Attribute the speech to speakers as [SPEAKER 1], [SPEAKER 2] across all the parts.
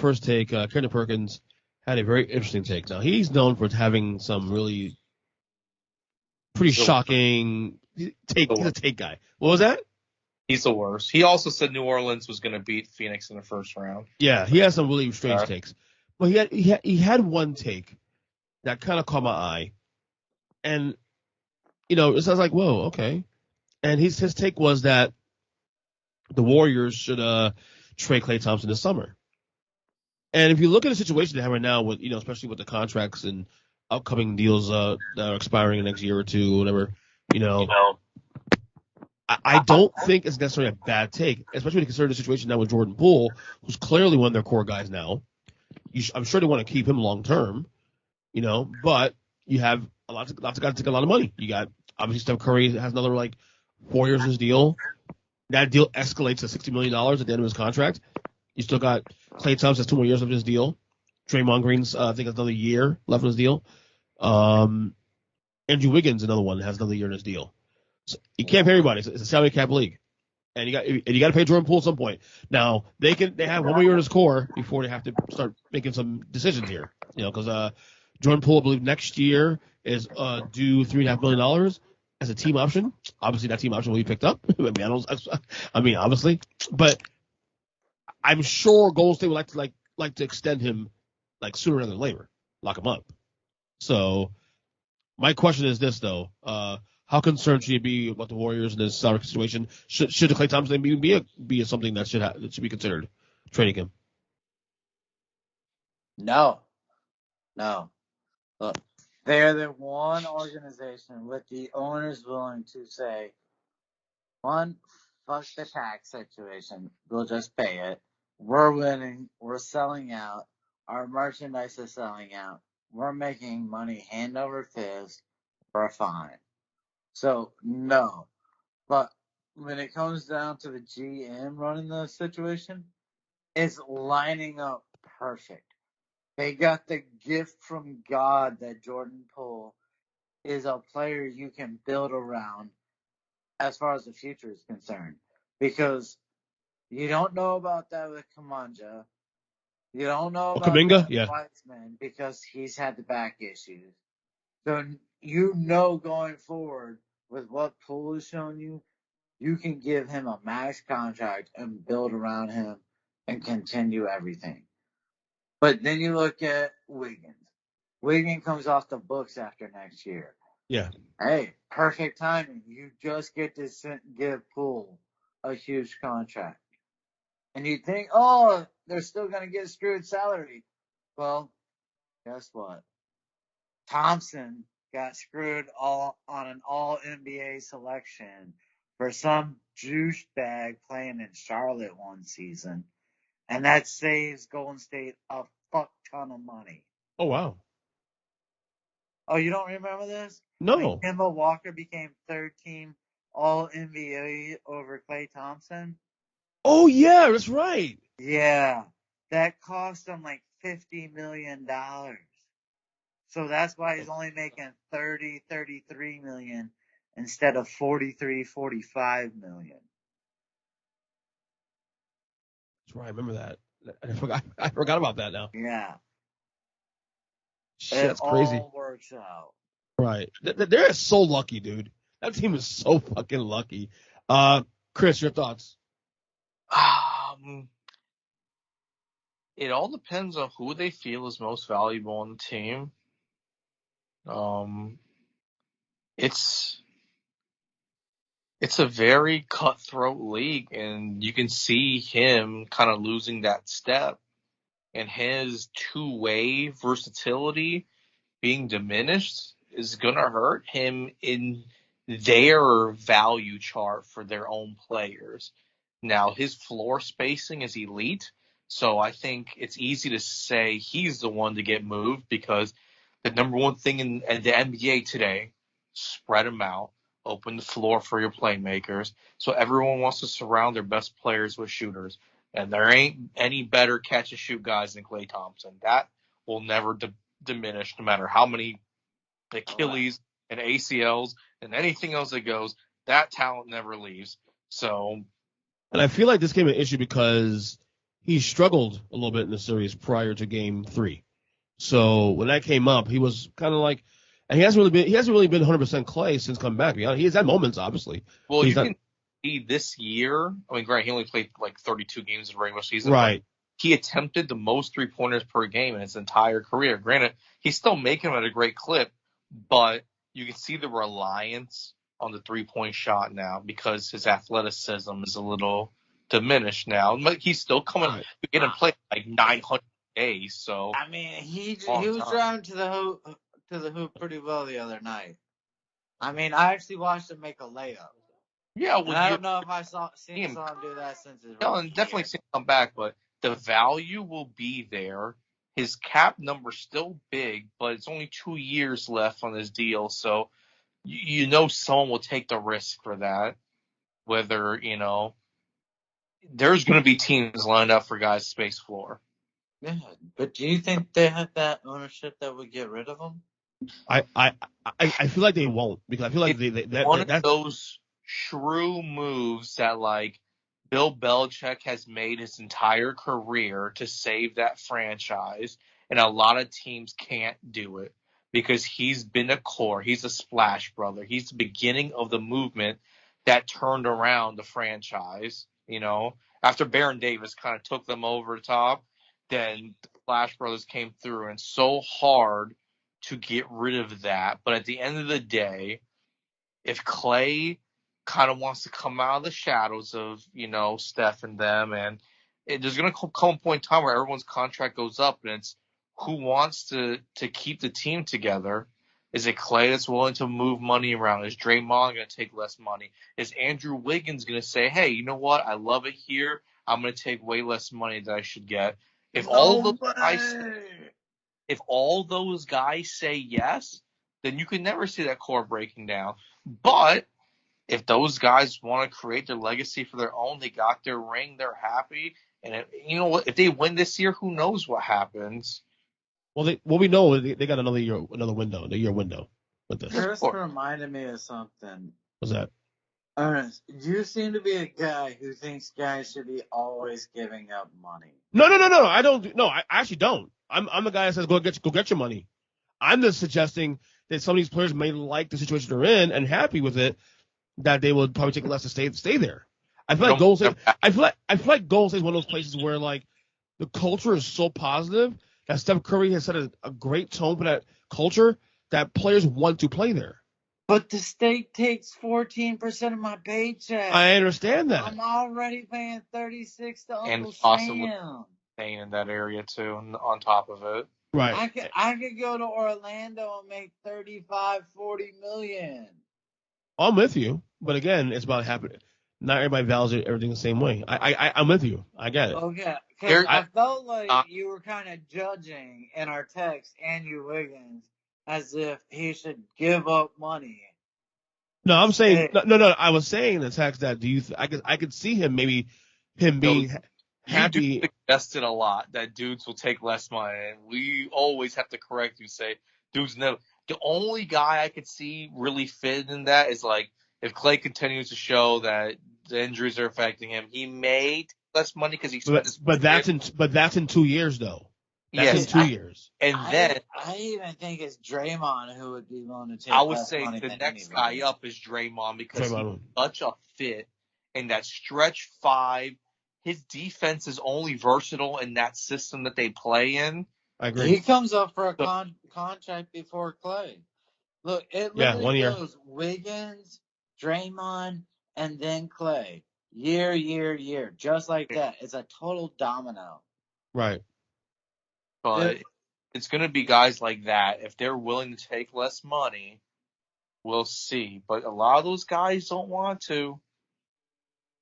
[SPEAKER 1] first take, Kendrick Perkins had a very interesting take. Now, he's known for having some really pretty shocking take. He's a take guy. What was that?
[SPEAKER 2] He's the worst. He also said New Orleans was going to beat Phoenix in the first round.
[SPEAKER 1] Yeah, he has some really strange takes. But he had one take that kind of caught my eye. And, it sounds like, whoa, okay. And his take was that the Warriors should trade Klay Thompson this summer. And if you look at the situation they have right now, with especially with the contracts and upcoming deals that are expiring in the next year or two, whatever, I don't think it's necessarily a bad take, especially when you consider the situation now with Jordan Poole, who's clearly one of their core guys now. I'm sure they want to keep him long term, but you have lots of guys take a lot of money. You got obviously Steph Curry has another 4 years of his deal. That deal escalates to $60 million at the end of his contract. You still got Klay Thompson has 2 more years of his deal. Draymond Green's I think has another year left of his deal. Andrew Wiggins, another one, has another year in his deal. So you can't pay everybody. It's a salary cap league, and you got to pay Jordan Poole at some point. Now they have 1 more year in his core before they have to start making some decisions here. Because Jordan Poole, I believe next year is due $3.5 million as a team option. Obviously, that team option will be picked up. Obviously, but I'm sure Golden State would like to extend him sooner rather than later, lock him up. So my question is this though: how concerned should you be about the Warriors in this salary situation? Should the Klay Thompson be something that should be considered trading him?
[SPEAKER 3] No. Look, they're the one organization with the owners willing to say, one, fuck the tax situation. We'll just pay it. We're winning. We're selling out. Our merchandise is selling out. We're making money hand over fist. We're fine. So, no. But when it comes down to the GM running the situation, it's lining up perfect. They got the gift from God that Jordan Poole is a player you can build around as far as the future is concerned. Because you don't know about that with Kamanja. You don't know about
[SPEAKER 1] Kuminga?
[SPEAKER 3] Weissman because he's had the back issues. So going forward with what Poole has shown you, you can give him a max contract and build around him and continue everything. But then you look at Wiggins. Wiggins comes off the books after next year.
[SPEAKER 1] Yeah.
[SPEAKER 3] Hey, perfect timing. You just get to give Poole a huge contract. And you think, oh, they're still going to get screwed salary. Well, guess what? Thompson got screwed on an all-NBA selection for some douchebag playing in Charlotte one season. And that saves Golden State a fuck ton of money.
[SPEAKER 1] Oh, wow.
[SPEAKER 3] Oh, you don't remember this?
[SPEAKER 1] No.
[SPEAKER 3] When Kemba Walker became third team All-NBA over Klay Thompson?
[SPEAKER 1] Oh, yeah, that's right.
[SPEAKER 3] Yeah. That cost him $50 million. So that's why he's only making $33 million instead of $45 million.
[SPEAKER 1] That's right. I remember that. I forgot about that now.
[SPEAKER 3] Yeah.
[SPEAKER 1] Shit, that's crazy.
[SPEAKER 3] It all works out.
[SPEAKER 1] Right. They're so lucky, dude. That team is so fucking lucky. Chris, your thoughts?
[SPEAKER 2] It all depends on who they feel is most valuable on the team. It's a very cutthroat league, and you can see him kind of losing that step, and his two-way versatility being diminished is going to hurt him in their value chart for their own players. Now, his floor spacing is elite, so I think it's easy to say he's the one to get moved because the number one thing in the NBA today, spread them out, open the floor for your playmakers. So everyone wants to surround their best players with shooters. And there ain't any better catch-and-shoot guys than Klay Thompson. That will never diminish no matter how many Achilles and ACLs and anything else that goes. That talent never leaves. So,
[SPEAKER 1] and I feel like this became an issue because he struggled a little bit in the series prior to Game 3. So when that came up, he was kind of like, and he hasn't really been 100% Clay since coming back. He has had moments, obviously.
[SPEAKER 2] Well, you can see this year. I mean, granted, he only played like 32 games in the regular season.
[SPEAKER 1] Right.
[SPEAKER 2] He attempted the most 3-pointers per game in his entire career. Granted, he's still making them at a great clip, but you can see the reliance on the 3-point shot now because his athleticism is a little diminished now. But he's still coming to get and play like 900 days. So
[SPEAKER 3] I mean, he was driving to the hoop pretty well the other night. I mean, I actually watched him make a layup.
[SPEAKER 2] Yeah,
[SPEAKER 3] well, I don't know if I saw him do that since his rookie
[SPEAKER 2] definitely
[SPEAKER 3] year.
[SPEAKER 2] seen him come back, but the value will be there. His cap number's still big, but it's only 2 years left on his deal, so you know someone will take the risk for that. Whether, there's going to be teams lined up for guys' space floor.
[SPEAKER 3] Yeah, but do you think they have that ownership that would get rid of him?
[SPEAKER 1] I feel like they won't, because I feel like
[SPEAKER 2] of those shrew moves that like Bill Belichick has made his entire career to save that franchise, and a lot of teams can't do it because he's been a core. He's a splash brother. He's the beginning of the movement that turned around the franchise. After Baron Davis kind of took them over the top, then the Splash Brothers came through, and it's so hard to get rid of that. But at the end of the day, if Clay kind of wants to come out of the shadows of, Steph and them, and there's going to come a point in time where everyone's contract goes up, and it's who wants to keep the team together. Is it Clay that's willing to move money around? Is Draymond going to take less money? Is Andrew Wiggins going to say, hey, you know what? I love it here. I'm going to take way less money than I should get. If all those guys say yes, then you can never see that core breaking down. But if those guys want to create their legacy for their own, they got their ring, they're happy. And if they win this year, who knows what happens?
[SPEAKER 1] Well, we know they got another year window with this.
[SPEAKER 3] Chris reminded me of something.
[SPEAKER 1] What's that?
[SPEAKER 3] Ernest, you seem to be a guy who thinks guys should be always giving up money.
[SPEAKER 1] No. I don't. No, I actually don't. I'm a guy that says go get your money. I'm just suggesting that some of these players may like the situation they're in and happy with it, that they would probably take less to stay there. I feel like Golden State. I feel like Golden State is one of those places where like the culture is so positive that Steph Curry has set a great tone for that culture that players want to play there.
[SPEAKER 3] But the state takes 14% of my paycheck.
[SPEAKER 1] I understand that.
[SPEAKER 3] I'm already paying $36 to Uncle
[SPEAKER 2] and
[SPEAKER 3] possibly
[SPEAKER 2] staying in that area too, on top of it.
[SPEAKER 1] Right.
[SPEAKER 3] I could go to Orlando and make $35-40 million.
[SPEAKER 1] I'm with you, but again, it's about happening. Not everybody values everything the same way. I'm with you. I get it.
[SPEAKER 3] Okay, because I felt like you were kind of judging in our text Andrew Wiggins as if he should give up money.
[SPEAKER 1] No, I'm saying no. I was saying in the text that I could see him being happy.
[SPEAKER 2] You do suggest it a lot that dudes will take less money, and we always have to correct you. Say dudes no. The only guy I could see really fit in that is like if Clay continues to show that the injuries are affecting him, he may take less money because he's.
[SPEAKER 1] But that's in 2 years though. That's in 2 years.
[SPEAKER 2] And then
[SPEAKER 3] I even think it's Draymond who would be willing to take.
[SPEAKER 2] I would say
[SPEAKER 3] money
[SPEAKER 2] the next
[SPEAKER 3] anybody.
[SPEAKER 2] guy up is Draymond because he's such a fit in that stretch five. His defense is only versatile in that system that they play in.
[SPEAKER 1] I agree.
[SPEAKER 3] He comes up for a contract before Clay. Look, it literally
[SPEAKER 1] 1 year.
[SPEAKER 3] goes Wiggins, Draymond, and then Clay. Year. Just like that. It's a total domino.
[SPEAKER 1] Right.
[SPEAKER 2] But it's going to be guys like that. If they're willing to take less money, we'll see. But a lot of those guys don't want to.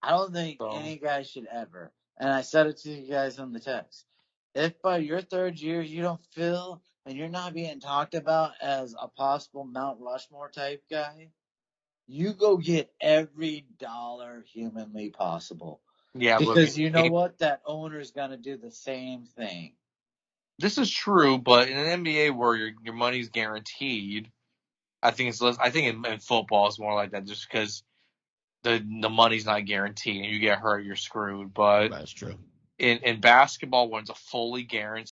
[SPEAKER 3] I don't think any guy should ever. And I said it to you guys on the text. If by your third year you don't feel and you're not being talked about as a possible Mount Rushmore type guy, you go get every dollar humanly possible.
[SPEAKER 2] Yeah,
[SPEAKER 3] because you know what? That owner's going to do the same thing.
[SPEAKER 2] This is true, but in an NBA where your money's guaranteed, I think it's less. I think in football it's more like that, just because the money's not guaranteed and you get hurt, you're screwed. But
[SPEAKER 1] that's true.
[SPEAKER 2] in basketball when it's a fully guaranteed